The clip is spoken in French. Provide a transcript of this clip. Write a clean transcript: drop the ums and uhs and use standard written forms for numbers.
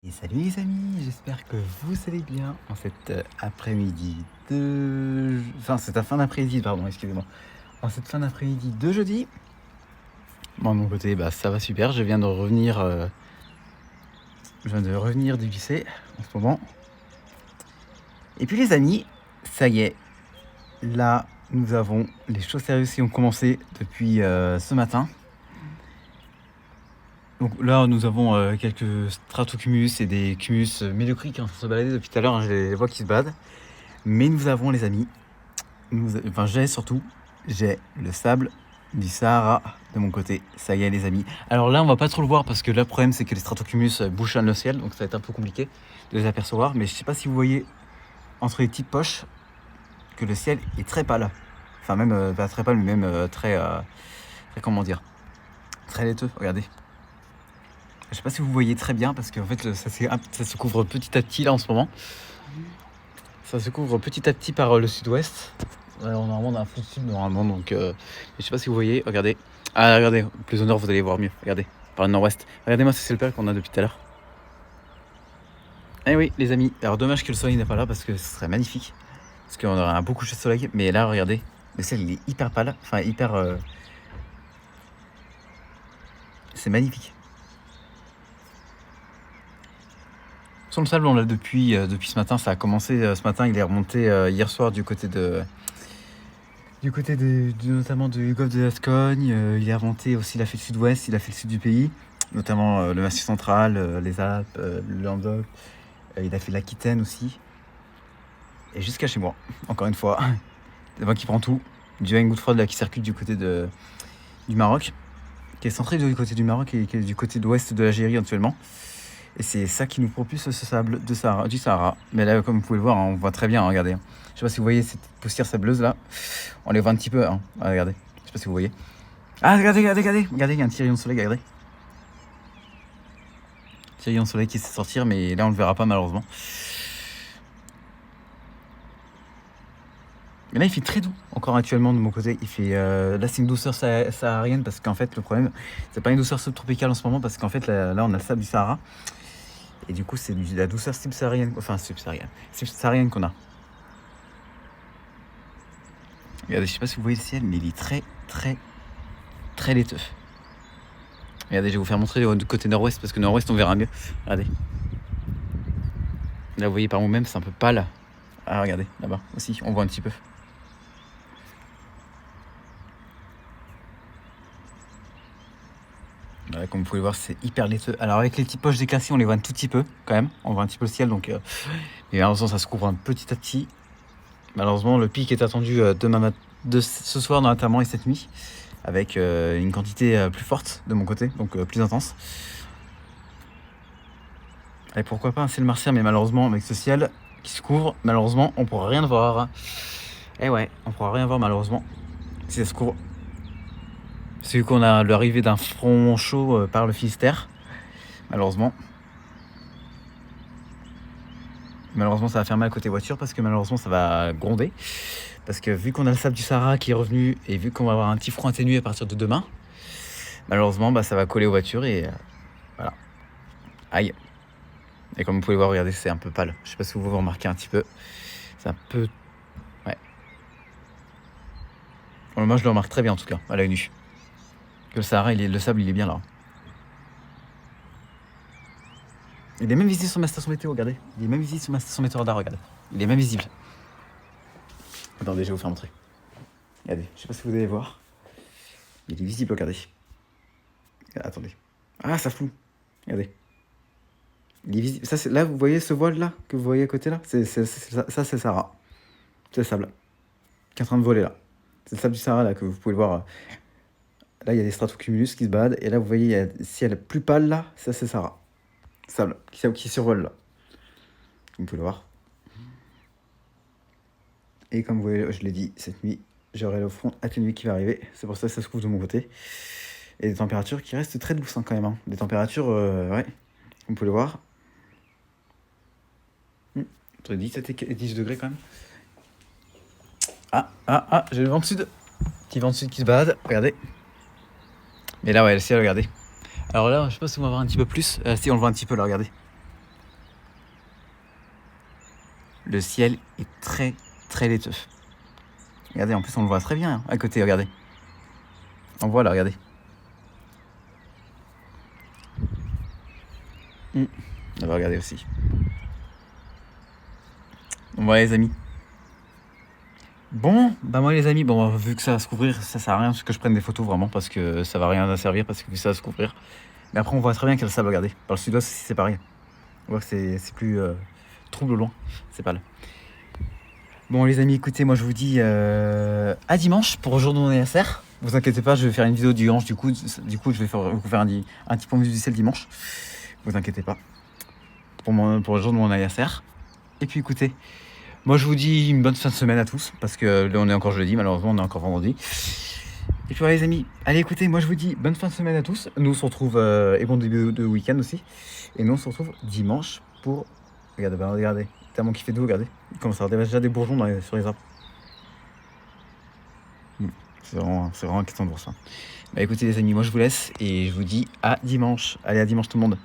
Et salut les amis, j'espère que vous allez bien en cette après-midi de... Enfin, cette fin d'après-midi, pardon, excusez-moi. En cette fin d'après-midi de jeudi. Bon, de mon côté, ça va super, je viens de revenir du lycée en ce moment. Et puis les amis, ça y est, là, nous avons les choses sérieuses qui ont commencé depuis ce matin. Donc là, nous avons quelques stratocumulus et des cumulus médiocriques qui sont en train de se balader depuis tout à l'heure, hein, je les vois qui se baladent. Mais nous avons, les amis, j'ai le sable du Sahara de mon côté. Ça y est, les amis. Alors là, on va pas trop le voir parce que là, le problème, c'est que les stratocumulus bouchonnent le ciel, donc ça va être un peu compliqué de les apercevoir. Mais je sais pas si vous voyez entre les petites poches que le ciel est très pâle. Enfin, même pas très pâle, mais même très, comment dire, très laiteux. Regardez. Je sais pas si vous voyez très bien parce qu'en fait, ça se couvre petit à petit là en ce moment. Ça se couvre petit à petit par le sud-ouest. Normalement, on a un fond sud normalement, donc je sais pas si vous voyez. Regardez. Ah, regardez, plus au nord, vous allez voir mieux. Regardez, par le nord-ouest. Regardez-moi ce ciel pâle qu'on a depuis tout à l'heure. Eh oui, les amis. Alors, dommage que le soleil n'est pas là parce que ce serait magnifique. Parce qu'on aurait un beau coucher de soleil. Mais là, regardez, le ciel il est hyper pâle. Enfin, hyper. C'est magnifique. Sur le sable, on l'a depuis ce matin. Ça a commencé ce matin. Il est remonté hier soir du côté notamment du golfe de Gascogne. Il est remonté aussi, il a fait le sud-ouest, il a fait le sud du pays, notamment le Massif central, les Alpes, le Languedoc. Il a fait l'Aquitaine aussi. Et jusqu'à chez moi, encore une fois. C'est moi qui prends tout. Du Hang Goodford là qui circule du côté du Maroc, qui est centré du côté du Maroc et qui est du côté de l'ouest de l'Algérie actuellement. Et c'est ça qui nous propulse ce sable du Sahara. Mais là, comme vous pouvez le voir, hein, on voit très bien, hein, regardez. Je sais pas si vous voyez cette poussière sableuse là. On les voit un petit peu, hein. Ah, regardez. Je sais pas si vous voyez. Ah, regardez. Regardez, il y a un petit rayon de soleil, regardez. Petit rayon de soleil qui essaie de sortir, mais là, on le verra pas malheureusement. Mais là, il fait très doux encore actuellement de mon côté. Il fait, là, c'est une douceur saharienne parce qu'en fait, le problème, c'est pas une douceur subtropicale en ce moment parce qu'en fait, là, on a le sable du Sahara. Et du coup, c'est la douceur subsaharienne qu'on a. Regardez, je sais pas si vous voyez le ciel, mais il est très laiteux. Regardez, je vais vous faire montrer du côté nord-ouest, parce que nord-ouest, on verra mieux. Regardez. Là, vous voyez par vous-même, c'est un peu pâle. Ah, regardez, là-bas aussi, on voit un petit peu. Voilà, comme vous pouvez le voir, c'est hyper laiteux. Alors, avec les petites poches d'éclaircies, on les voit un tout petit peu, quand même. On voit un petit peu le ciel, donc... Mais malheureusement, ça se couvre un petit à petit. Malheureusement, le pic est attendu ce soir, notamment, et cette nuit. Avec une quantité plus forte de mon côté, donc plus intense. Et pourquoi pas un ciel martien, mais malheureusement, avec ce ciel qui se couvre, malheureusement, on pourra rien voir. Eh ouais, on pourra rien voir, malheureusement, si ça se couvre. C'est vu qu'on a l'arrivée d'un front chaud par le Finistère, malheureusement. Malheureusement, ça va faire mal côté voiture, parce que malheureusement, ça va gronder. Parce que vu qu'on a le sable du Sahara qui est revenu, et vu qu'on va avoir un petit front atténué à partir de demain, malheureusement, ça va coller aux voitures, et voilà. Aïe. Et comme vous pouvez voir, regardez, c'est un peu pâle. Je sais pas si vous remarquez un petit peu. C'est un peu... Ouais. Bon, moi, je le remarque très bien, en tout cas, à l'œil nu. Que le Sahara, le sable, il est bien là. Il est même visible sur ma station météo, regardez. Il est même visible sur ma station météo radar, regardez. Il est même visible. Attendez, je vais vous faire montrer. Regardez, je sais pas si vous allez voir. Il est visible, regardez. Attendez. Ah, ça floue. Regardez. Il est visible. Ça, là, vous voyez ce voile-là que vous voyez à côté là, ça, c'est le Sahara. C'est le sable qui est en train de voler là. C'est le sable du Sahara là que vous pouvez le voir. Là, il y a des stratocumulus qui se baladent. Et là, vous voyez, il y a le ciel plus pâle là. Ça, c'est le Sahara. Sable qui survole là. Vous pouvez le voir. Et comme vous voyez, je l'ai dit, cette nuit, j'aurai le front atténué qui va arriver. C'est pour ça que ça se couvre de mon côté. Et des températures qui restent très douces quand même. Hein. Des températures, ouais, vous pouvez le voir. Entre 17 et 10 degrés quand même. Ah, j'ai le vent de sud. Petit vent de sud qui se balade, regardez. Mais là, ouais, le ciel, regardez. Alors là, je sais pas si on va voir un petit peu plus. Si, on le voit un petit peu là, regardez. Le ciel est très très laiteux. Regardez, en plus on le voit très bien hein, à côté, regardez. On voit là, regardez. On va regarder aussi. Voilà les amis. Bon, bah moi les amis, bon vu que ça va se couvrir, ça sert à rien que je prenne des photos vraiment parce que ça va rien à servir parce que ça va se couvrir. Mais après on voit très bien qu'il y a le sable, regardez. Par le sud-ouest aussi c'est pareil. On voit que c'est plus trouble au loin, c'est pas là. Bon les amis, écoutez, moi je vous dis à dimanche pour le jour de mon anniversaire. Vous inquiétez pas, je vais faire une vidéo du dimanche, du coup je vais vous faire un petit point de vue du ciel dimanche. Vous inquiétez pas. Pour le jour de mon anniversaire. Et puis écoutez, moi je vous dis une bonne fin de semaine à tous, parce que là on est encore jeudi, malheureusement on est encore vendredi. Et puis voilà les amis, allez écoutez, moi je vous dis bonne fin de semaine à tous. Nous on se retrouve, et bon début de week-end aussi. Et nous on se retrouve dimanche pour... Regardez, regardez, tellement qu'il fait doux, regardez. Il commence à avoir déjà des bourgeons sur les arbres. C'est vraiment inquiétant de voir ça. Bah écoutez les amis, moi je vous laisse et je vous dis à dimanche. Allez à dimanche tout le monde.